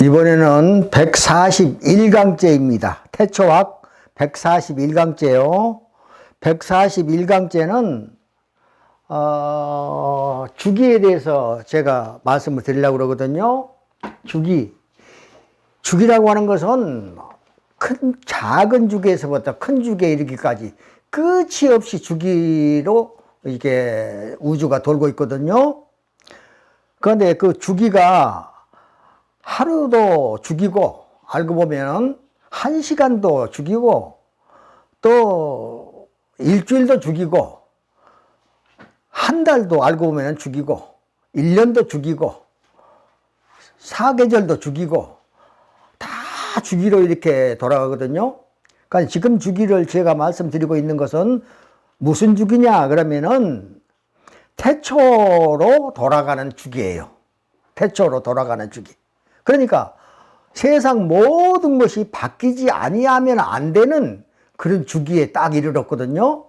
이번에는 141강째입니다. 태초학 141강째요. 141강째는 주기에 대해서 제가 말씀을 드리려고 그러거든요. 주기라고 하는 것은 작은 주기에서부터 큰 주기에 이르기까지 끝이 없이 주기로 이게 우주가 돌고 있거든요. 그런데 그 주기가 하루도 주기고, 알고 보면 1시간도 주기고, 또 일주일도 주기고, 한 달도 알고 보면 주기고, 1년도 주기고, 사계절도 주기고, 다 주기로 이렇게 돌아가거든요. 그러니까 지금 주기를 제가 말씀드리고 있는 것은 무슨 주기냐 그러면은 태초로 돌아가는 주기예요. 태초로 돌아가는 주기. 그러니까 세상 모든 것이 바뀌지 아니하면 안 되는 그런 주기에 딱 이르렀거든요.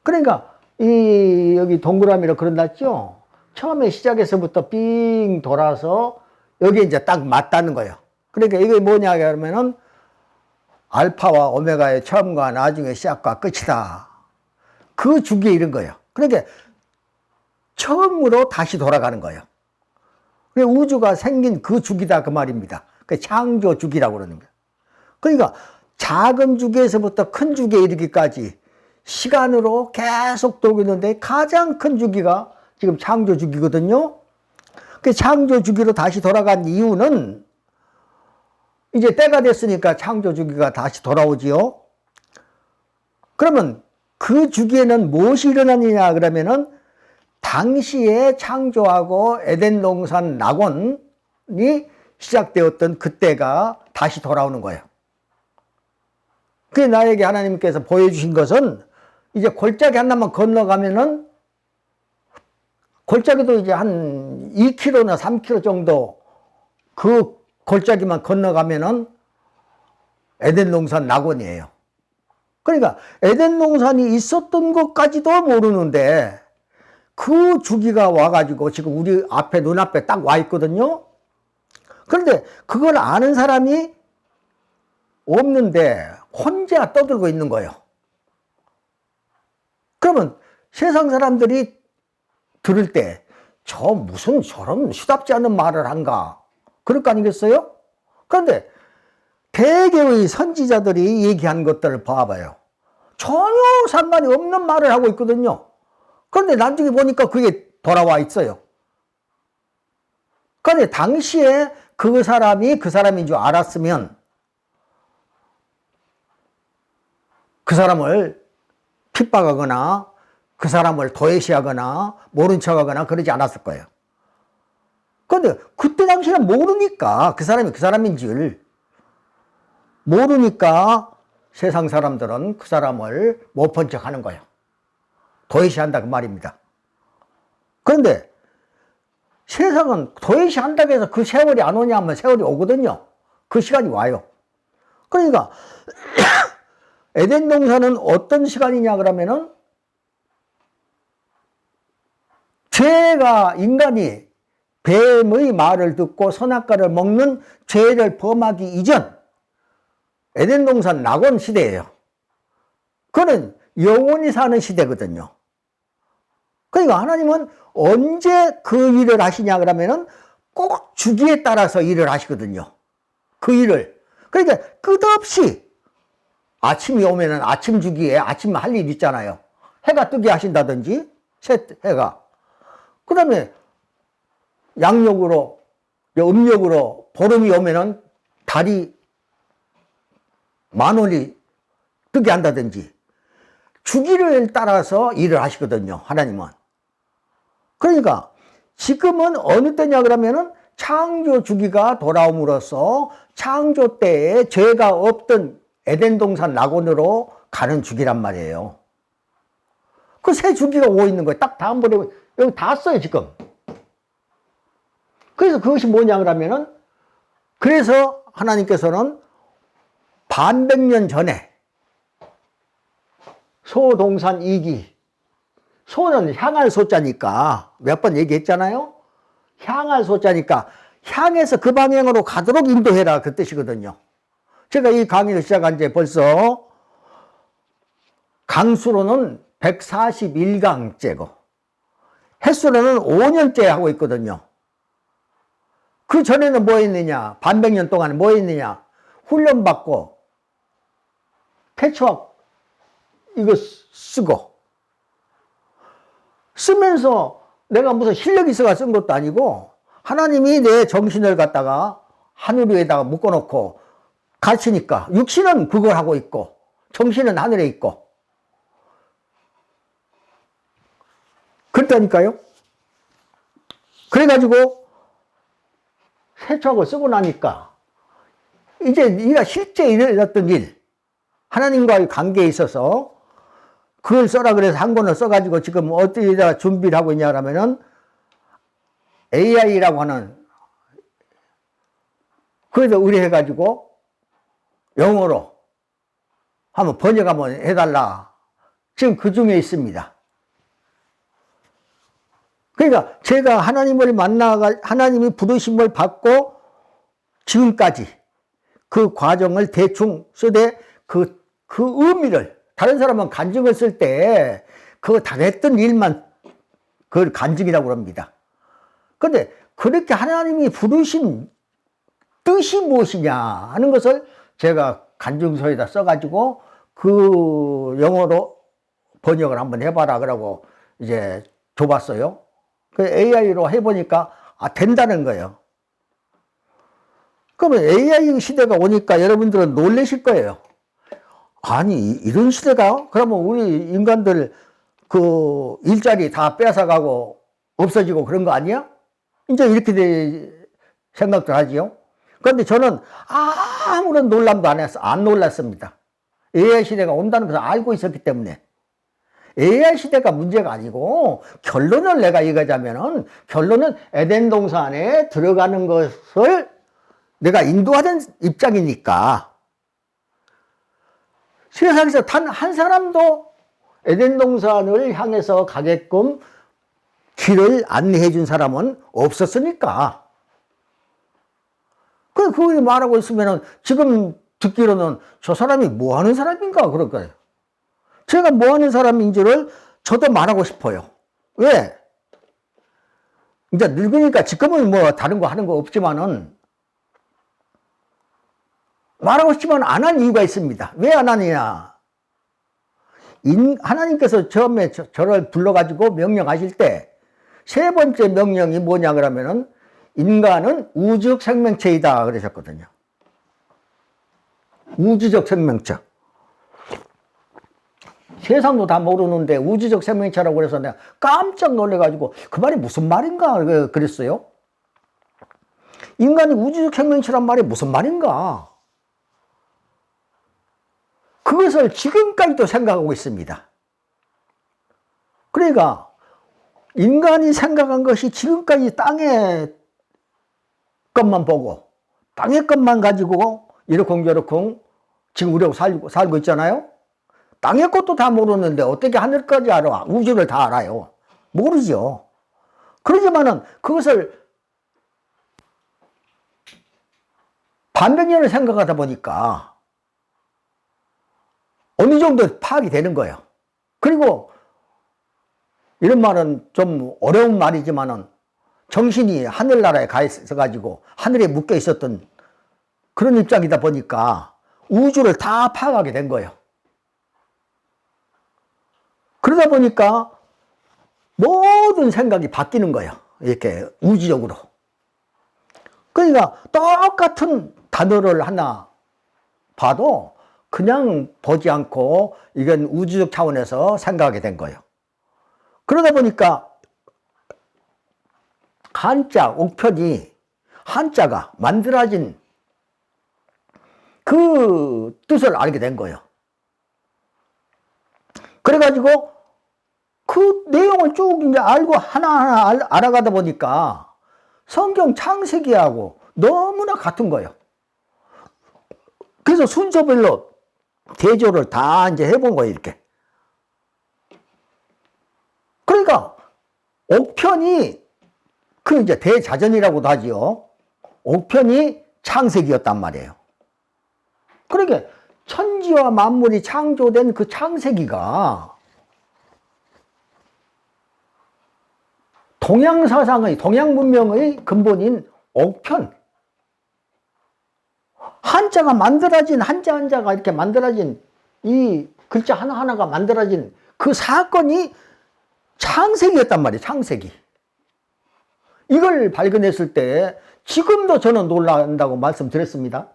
그러니까 여기 동그라미로 그려놨죠. 처음에 시작에서부터 삥 돌아서 여기에 이제 딱 맞다는 거예요. 그러니까 이게 뭐냐 그러면은 알파와 오메가의 처음과 나중에 시작과 끝이다. 그 주기에 이른 거예요. 그러니까 처음으로 다시 돌아가는 거예요. 우주가 생긴 그 주기다 그 말입니다. 그 창조 주기라고 그러는 거예요. 그러니까 작은 주기에서부터 큰 주기에 이르기까지 시간으로 계속 돌고 있는데 가장 큰 주기가 지금 창조 주기거든요. 그 창조 주기로 다시 돌아간 이유는 이제 때가 됐으니까 창조 주기가 다시 돌아오지요. 그러면 그 주기에는 무엇이 일어나느냐 그러면은 당시에 창조하고 에덴 동산 낙원이 시작되었던 그때가 다시 돌아오는 거예요. 그게 나에게 하나님께서 보여주신 것은 이제 골짜기 하나만 건너가면은 골짜기도 이제 한 2km나 3km 정도 그 골짜기만 건너가면은 에덴 동산 낙원이에요. 그러니까 에덴 동산이 있었던 것까지도 모르는데 그 주기가 와가지고 지금 우리 앞에 눈앞에 딱 와 있거든요. 그런데 그걸 아는 사람이 없는데 혼자 떠들고 있는 거예요. 그러면 세상 사람들이 들을 때 저 무슨 저런 수답지 않은 말을 한가 그럴 거 아니겠어요? 그런데 대개의 선지자들이 얘기한 것들을 봐봐요. 전혀 상관이 없는 말을 하고 있거든요. 그런데 나중에 보니까 그게 돌아와 있어요. 그런데 당시에 그 사람이 그 사람인 줄 알았으면 그 사람을 핍박하거나 그 사람을 도외시하거나 모른 척하거나 그러지 않았을 거예요. 그런데 그때 당시에는 모르니까 그 사람이 그 사람인 줄 모르니까 세상 사람들은 그 사람을 못 본 척 하는 거예요. 도외시한다 그 말입니다. 그런데 세상은 도외시한다고 해서 그 세월이 안 오냐 하면 세월이 오거든요. 그 시간이 와요. 그러니까 에덴 동산은 어떤 시간이냐 그러면은 죄가 인간이 뱀의 말을 듣고 선악과를 먹는 죄를 범하기 이전 에덴 동산 낙원 시대예요. 그는 영원히 사는 시대거든요. 그러니까 하나님은 언제 그 일을 하시냐 그러면은 꼭 주기에 따라서 일을 하시거든요. 그 일을. 그러니까 끝없이 아침이 오면은 아침 주기에 아침 할 일 있잖아요. 해가 뜨게 하신다든지, 해가. 그 다음에 양력으로, 음력으로 보름이 오면은 달이 만원이 뜨게 한다든지 주기를 따라서 일을 하시거든요. 하나님은. 그러니까 지금은 어느 때냐 그러면은 창조 주기가 돌아옴으로써 창조 때에 죄가 없던 에덴 동산 낙원으로 가는 주기란 말이에요. 그 새 주기가 오고 있는 거예요. 딱 다음 번에 여기 다 써요 지금. 그래서 그것이 뭐냐 그러면은 그래서 하나님께서는 반백년 전에 소동산 2기 소는 향할 소자니까 몇 번 얘기했잖아요. 향할 소자니까 향해서 그 방향으로 가도록 인도해라, 그 뜻이거든요. 제가 이 강의를 시작한 지 벌써 강수로는 141강째고 횟수로는 5년째 하고 있거든요. 그 전에는 뭐 했느냐? 반백년 동안 뭐 했느냐? 훈련받고 패치워크 이거 쓰고 쓰면서 내가 무슨 실력이 있어가 쓴 것도 아니고 하나님이 내 정신을 갖다가 하늘 위에다가 묶어놓고 가르치니까 육신은 그걸 하고 있고 정신은 하늘에 있고 그랬다니까요. 그래가지고 세척을 쓰고 나니까 이제 네가 실제 일어났던 일 하나님과의 관계에 있어서 그걸 써라 그래서 한 권을 써가지고 지금 어디에다 준비를 하고 있냐 하면은 AI라고 하는 그래서 의뢰해가지고 영어로 한번 번역 한번 해달라. 지금 그 중에 있습니다. 그러니까 제가 하나님을 만나가 하나님이 부르심을 받고 지금까지 그 과정을 대충 쓰되 그 의미를 다른 사람은 간증을 쓸 때 그 당했던 일만 그걸 간증이라고 합니다. 그런데 그렇게 하나님이 부르신 뜻이 무엇이냐 하는 것을 제가 간증서에다 써가지고 그 영어로 번역을 한번 해봐라 그러고 이제 줘봤어요. 그 AI로 해보니까 된다는 거예요. 그러면 AI 시대가 오니까 여러분들은 놀라실 거예요. 아니 이런 시대가? 그러면 우리 인간들 그 일자리 다 뺏어가고 없어지고 그런 거 아니야? 이제 이렇게 생각들 하지요. 그런데 저는 아무런 놀람도 안 놀랐습니다. AI 시대가 온다는 것을 알고 있었기 때문에. AI 시대가 문제가 아니고 결론을 내가 얘기하자면은 결론은 에덴 동산에 들어가는 것을 내가 인도하는 입장이니까 세상에서 단 한 사람도 에덴 동산을 향해서 가게끔 길을 안내해 준 사람은 없었으니까. 그걸 말하고 있으면은 지금 듣기로는 저 사람이 뭐 하는 사람인가 그럴 거예요. 제가 뭐 하는 사람인지를 저도 말하고 싶어요. 왜? 이제 늙으니까 지금은 뭐 다른 거 하는 거 없지만은 말하고 싶지만 안 한 이유가 있습니다. 왜 안 하느냐? 하나님께서 처음에 저를 불러가지고 명령하실 때 세 번째 명령이 뭐냐 그러면은 인간은 우주적 생명체이다 그러셨거든요. 우주적 생명체. 세상도 다 모르는데 우주적 생명체라고 그래서 내가 깜짝 놀래가지고 그 말이 무슨 말인가 그랬어요. 인간이 우주적 생명체란 말이 무슨 말인가? 그것을 지금까지도 생각하고 있습니다. 그러니까 인간이 생각한 것이 지금까지 땅의 것만 보고 땅의 것만 가지고 이러쿵저러쿵 지금 우리하고 살고 있잖아요. 땅의 것도 다 모르는데 어떻게 하늘까지 알아? 우주를 다 알아요. 모르죠. 그러지만은 그것을 반백년을 생각하다 보니까 어느 정도 파악이 되는 거예요. 그리고 이런 말은 좀 어려운 말이지만은 정신이 하늘나라에 가 있어가지고 하늘에 묶여 있었던 그런 입장이다 보니까 우주를 다 파악하게 된 거예요. 그러다 보니까 모든 생각이 바뀌는 거예요. 이렇게 우주적으로. 그러니까 똑같은 단어를 하나 봐도 그냥 보지 않고 이건 우주적 차원에서 생각하게 된 거예요. 그러다 보니까 한자, 옥편이 한자가 만들어진 그 뜻을 알게 된 거예요. 그래가지고 그 내용을 쭉 이제 알고 하나하나 알아가다 보니까 성경 창세기하고 너무나 같은 거예요. 그래서 순서별로 대조를 다 이제 해본 거예요, 이렇게. 그러니까 옥편이 그 이제 대자전이라고도 하지요. 옥편이 창세기였단 말이에요. 그러니까 천지와 만물이 창조된 그 창세기가 동양 사상의, 동양 문명의 근본인 옥편, 한자가 만들어진, 한자 한자가 이렇게 만들어진, 이 글자 하나하나가 만들어진 그 사건이 창세기였단 말이에요. 창세기. 이걸 발견했을 때 지금도 저는 놀란다고 말씀드렸습니다.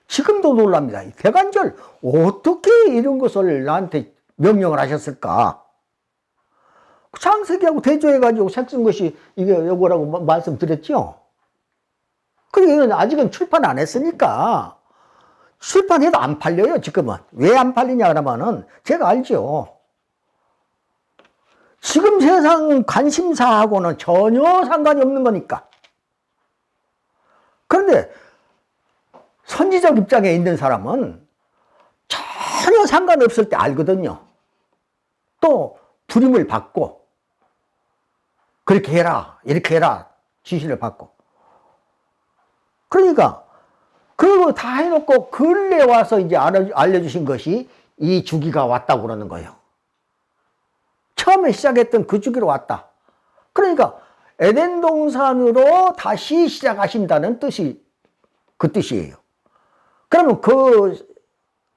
지금도 놀랍니다. 대관절 어떻게 이런 것을 나한테 명령을 하셨을까? 창세기하고 대조해가지고 책 쓴 것이 이게 요거라고 말씀드렸죠. 그러니까 아직은 출판 안 했으니까 출판해도 안 팔려요. 지금은. 왜 안 팔리냐 그러면은 제가 알죠. 지금 세상 관심사하고는 전혀 상관이 없는 거니까. 그런데 선지적 입장에 있는 사람은 전혀 상관없을 때 알거든요. 또 부림을 받고 그렇게 해라, 이렇게 해라 지시를 받고. 그러니까 그거 다 해놓고 근래 와서 이제 알려주신 것이 이 주기가 왔다고 그러는 거예요. 처음에 시작했던 그 주기로 왔다. 그러니까 에덴 동산으로 다시 시작하신다는 뜻이 그 뜻이에요. 그러면 그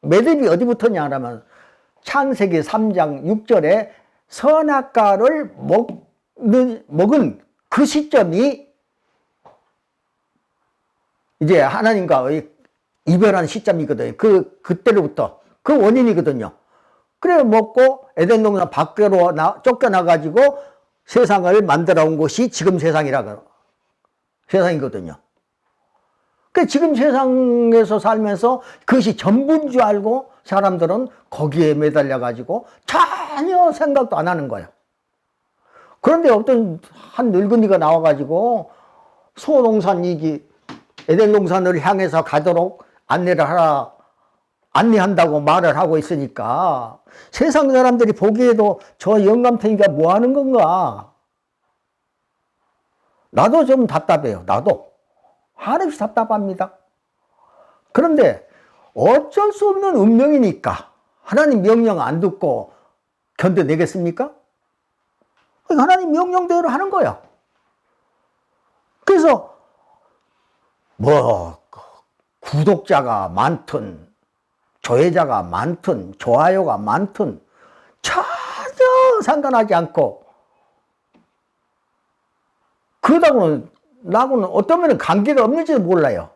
매듭이 어디부터냐 하면 창세기 3장 6절에 선악과를 먹은 그 시점이 이제 하나님과의 이별한 시점이거든요. 그때로부터 그 원인이거든요. 그래 먹고 에덴 동산 밖으로 쫓겨나가지고 세상을 만들어 온 것이 지금 세상이거든요. 그 지금 세상에서 살면서 그것이 전부인 줄 알고 사람들은 거기에 매달려가지고 전혀 생각도 안 하는 거예요. 그런데 어떤 한 늙은이가 나와가지고 소농산이기 에덴 동산을 향해서 가도록 안내한다고 말을 하고 있으니까 세상 사람들이 보기에도 저 영감탱이가 뭐 하는 건가? 나도 좀 답답해요. 나도. 한없이 답답합니다. 그런데 어쩔 수 없는 운명이니까 하나님 명령 안 듣고 견뎌내겠습니까? 하나님 명령대로 하는 거야. 그래서 구독자가 많든 조회자가 많든 좋아요가 많든 전혀 상관하지 않고 그러다고는 나하고는 어떤 면은 관계가 없는지도 몰라요.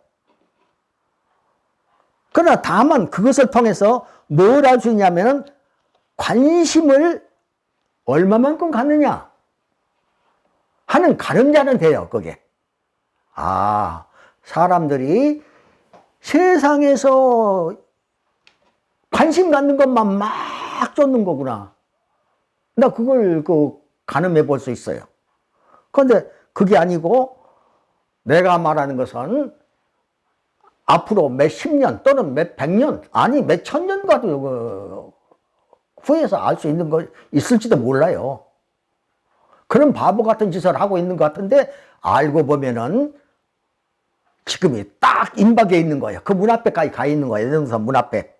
그러나 다만 그것을 통해서 뭘 할 수 있냐면은 관심을 얼마만큼 갖느냐 하는 가늠자는 돼요. 그게. 아, 사람들이 세상에서 관심 갖는 것만 막 쫓는 거구나. 나 그걸 가늠해 볼 수 있어요. 그런데 그게 아니고 내가 말하는 것은 앞으로 몇십 년 또는 몇 백년 아니 몇 천년 가도 후에서 알 수 있는 거 있을지도 몰라요. 그런 바보 같은 짓을 하고 있는 것 같은데 알고 보면은 지금이 딱 임박에 있는 거예요. 그 문 앞에까지 가 있는 거예요. 에덴 동산 문 앞에.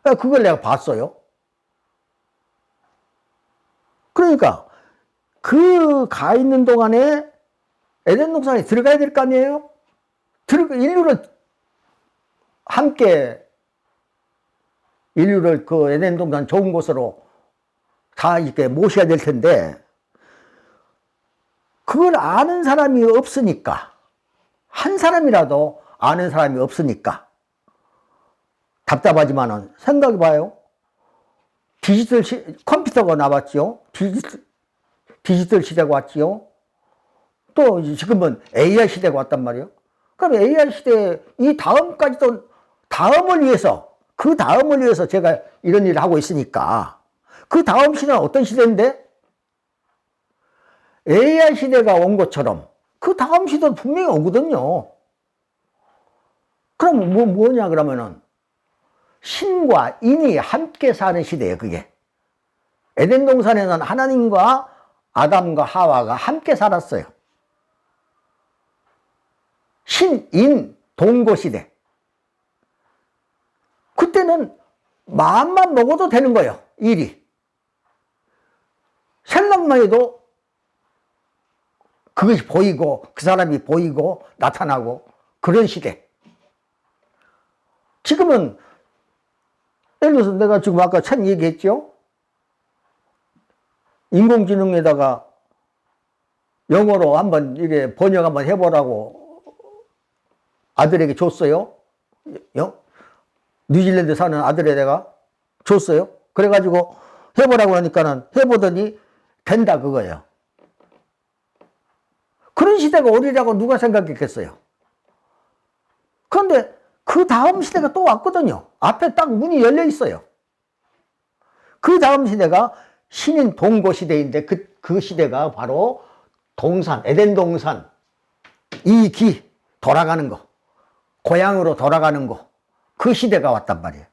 그걸 내가 봤어요. 그러니까 그 가 있는 동안에 에덴 동산에 들어가야 될 거 아니에요? 인류를 그 에덴 동산 좋은 곳으로 다 이렇게 모셔야 될 텐데 그걸 아는 사람이 없으니까 한 사람이라도 아는 사람이 없으니까 답답하지만은 생각해봐요. 컴퓨터가 나왔지요. 디지털 시대가 왔지요. 또 지금은 AI 시대가 왔단 말이에요. 그럼 AI 시대에 이 다음까지도 그 다음을 위해서 제가 이런 일을 하고 있으니까 그 다음 시대는 어떤 시대인데? AI 시대가 온 것처럼 그 다음 시대는 분명히 오거든요. 그럼 뭐냐 그러면은 신과 인이 함께 사는 시대예요. 그게. 에덴 동산에는 하나님과 아담과 하와가 함께 살았어요. 신인 동고시대. 그때는 마음만 먹어도 되는 거예요. 일이. 생각만 해도 그것이 보이고 그 사람이 보이고 나타나고 그런 시대. 지금은 예를 들어서 내가 지금 아까 참 얘기했죠. 인공지능에다가 영어로 한번 이게 번역 한번 해보라고 아들에게 줬어요. 뉴질랜드 사는 아들에다가 줬어요. 그래가지고 해보라고 하니까는 해보더니 된다 그거예요. 그런 시대가 오리라고 누가 생각했겠어요. 그런데 그 다음 시대가 또 왔거든요. 앞에 딱 문이 열려 있어요. 그 다음 시대가 신인 동고 시대인데 그 시대가 바로 동산, 에덴 동산, 이 기 돌아가는 거, 고향으로 돌아가는 거, 그 시대가 왔단 말이에요.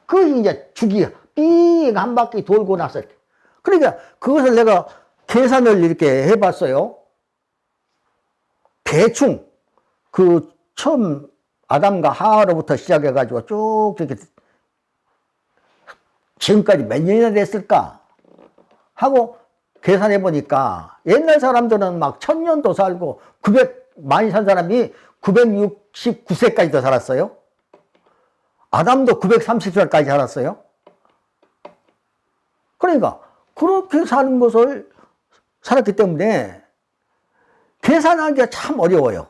그 이제 주기 삥 한 바퀴 돌고 나서 이렇게. 그러니까 그것을 내가 계산을 이렇게 해봤어요. 대충 그 처음 아담과 하와로부터 시작해가지고 쭉 이렇게 지금까지 몇 년이나 됐을까 하고 계산해 보니까 옛날 사람들은 막 1000년도 살고 많이 산 사람이 969세까지도 살았어요. 아담도 930살까지 살았어요. 그러니까 그렇게 사는 것을 살았기 때문에 계산하기가 참 어려워요.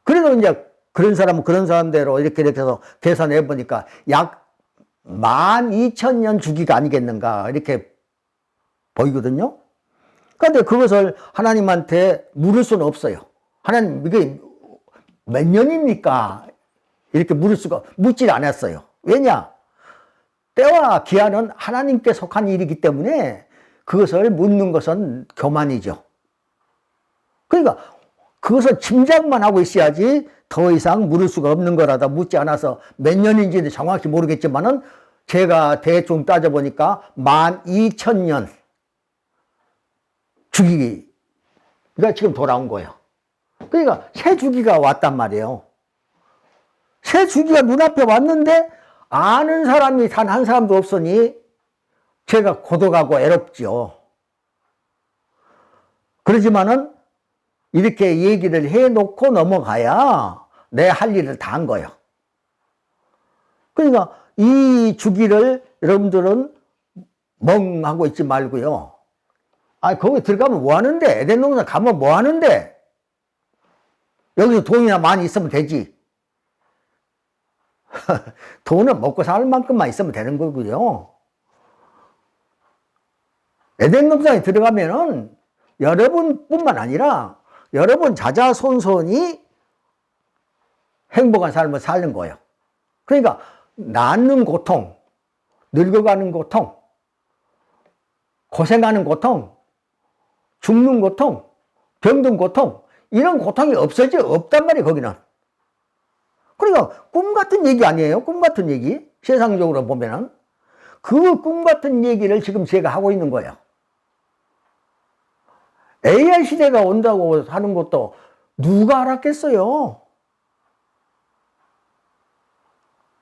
그래도 이제 그런 사람은 그런 사람대로 이렇게 해서 계산해 보니까 약 12,000년 주기가 아니겠는가 이렇게 보이거든요. 그런데 그것을 하나님한테 물을 수는 없어요. 하나님 이게 몇 년입니까? 이렇게 묻질 않았어요. 왜냐? 때와 기한은 하나님께 속한 일이기 때문에 그것을 묻는 것은 교만이죠. 그러니까 그것을 짐작만 하고 있어야지 더 이상 물을 수가 없는 거라다 묻지 않아서 몇 년인지는 정확히 모르겠지만은 제가 대충 따져보니까 12,000년 주기가 지금 돌아온 거예요. 그러니까 새 주기가 왔단 말이에요. 새 주기가 눈앞에 왔는데 아는 사람이 단 한 사람도 없으니 제가 고독하고 애롭죠. 그러지만은 이렇게 얘기를 해놓고 넘어가야 내 할 일을 다 한 거예요. 그러니까 이 주기를 여러분들은 멍하고 있지 말고요. 거기 들어가면 뭐 하는데? 에덴 동산 가면 뭐 하는데? 여기서 돈이나 많이 있으면 되지. 돈은 먹고 살 만큼만 있으면 되는 거고요. 에덴 동산에 들어가면은 여러분뿐만 아니라 여러분 자자손손이 행복한 삶을 사는 거예요. 그러니까 낳는 고통, 늙어가는 고통, 고생하는 고통, 죽는 고통, 병든 고통, 이런 고통이 없단 말이에요, 거기는. 그러니까 꿈 같은 얘기 아니에요? 꿈 같은 얘기? 세상적으로 보면은. 그 꿈 같은 얘기를 지금 제가 하고 있는 거예요. AI 시대가 온다고 하는 것도 누가 알았겠어요?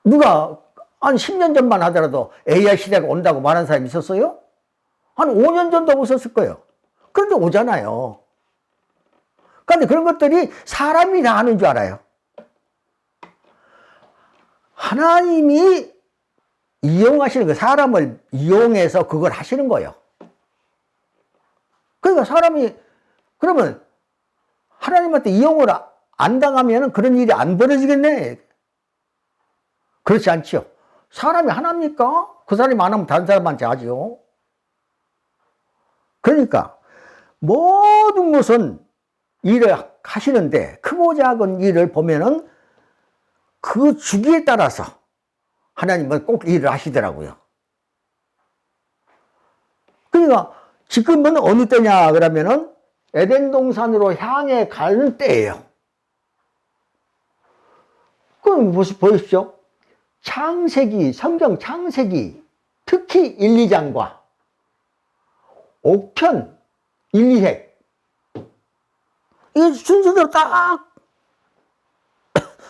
누가 한 10년 전만 하더라도 AI 시대가 온다고 말하는 사람이 있었어요? 한 5년 전도 없었을 거예요. 그런데 오잖아요. 그런데 그런 것들이 사람이 다 하는 줄 알아요. 하나님이 이용하시는 거, 사람을 이용해서 그걸 하시는 거예요. 그러니까 사람이, 그러면 하나님한테 이용을 안 당하면 그런 일이 안 벌어지겠네. 그렇지 않죠. 사람이 하나입니까? 그 사람이 안 하면 다른 사람한테 하죠. 그러니까 모든 것은 일을 하시는데 크고 작은 일을 보면은 그 주기에 따라서 하나님은 꼭 일을 하시더라고요. 그러니까 지금은 어느 때냐 그러면은 에덴 동산으로 향해 가는 때예요. 그럼 보십시오. 창세기, 성경 창세기 특히 1, 2장과 옥편 1, 2획 이 순서대로 딱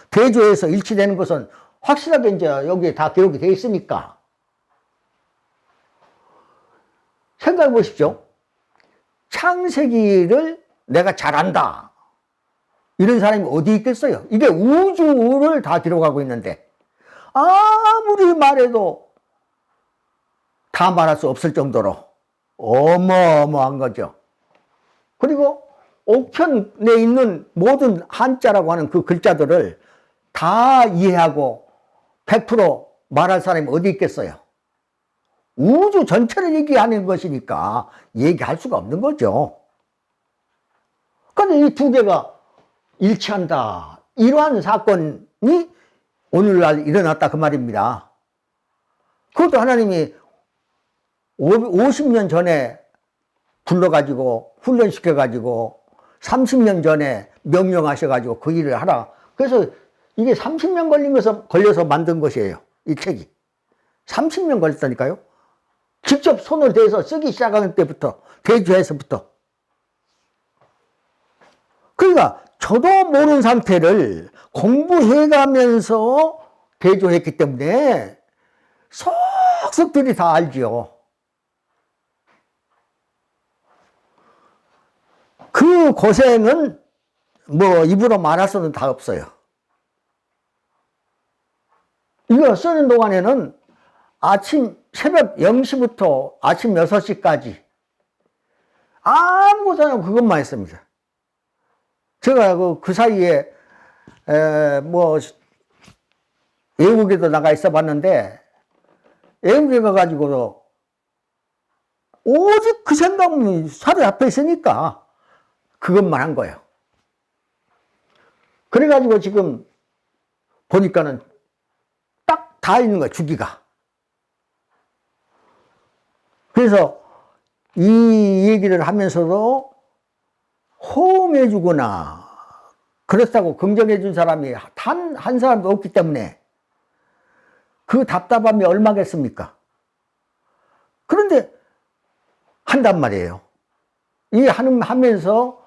대조해서 일치되는 것은 확실하게 이제 여기에 다 기록이 되어 있으니까. 생각해 보십시오. 창세기를 내가 잘한다. 이런 사람이 어디 있겠어요? 이게 우주를 다 기록하고 있는데, 아무리 말해도 다 말할 수 없을 정도로 어마어마한 거죠. 그리고 옥편에 있는 모든 한자라고 하는 그 글자들을 다 이해하고 100% 말할 사람이 어디 있겠어요? 우주 전체를 얘기하는 것이니까 얘기할 수가 없는 거죠. 그런데 이 두 개가 일치한다. 이러한 사건이 오늘날 일어났다 그 말입니다. 그것도 하나님이 50년 전에 불러가지고 훈련시켜가지고 30년 전에 명령하셔가지고 그 일을 하라. 그래서 이게 30년 걸려서 만든 것이에요. 이 책이. 30년 걸렸다니까요. 직접 손을 대서 쓰기 시작하는 때부터, 대조해서부터. 그러니까 저도 모르는 상태를 공부해가면서 대조했기 때문에 속속들이 다 알지요. 그 고생은 뭐 입으로 말할 수는 다 없어요. 이거 쓰는 동안에는 새벽 0시부터 아침 6시까지 아무것도 그것만 했습니다. 제가 그 사이에 외국에도 나가 있어 봤는데, 외국에 가가지고도 오직 그 생각이 사대 앞에 있으니까 그것만 한 거예요. 그래가지고 지금 보니까는 딱 다 있는 거예요, 주기가. 그래서 이 얘기를 하면서도 호응해주거나 그렇다고 긍정해준 사람이 단 한 사람도 없기 때문에 그 답답함이 얼마겠습니까? 그런데 한단 말이에요. 이 하면서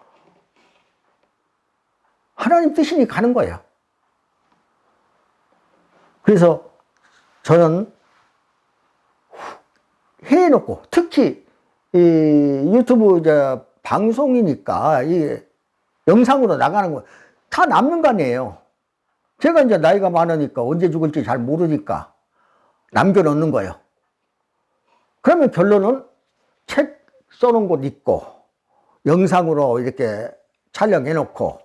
하나님 뜻이 가는 거예요. 그래서 저는 해놓고, 특히 이 유튜브 방송이니까 이 영상으로 나가는 거 다 남는 거 아니에요. 제가 이제 나이가 많으니까 언제 죽을지 잘 모르니까 남겨놓는 거예요. 그러면 결론은 책 써놓은 곳 있고 영상으로 이렇게 촬영해놓고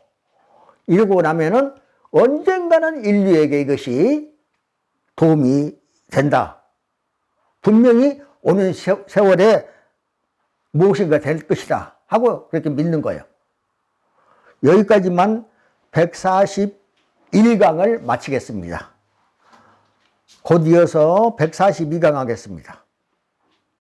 이러고 나면은 언젠가는 인류에게 이것이 도움이 된다. 분명히 오는 세월에 무엇인가 될 것이다 하고 그렇게 믿는 거예요. 여기까지만 141강을 마치겠습니다. 곧 이어서 142강 하겠습니다.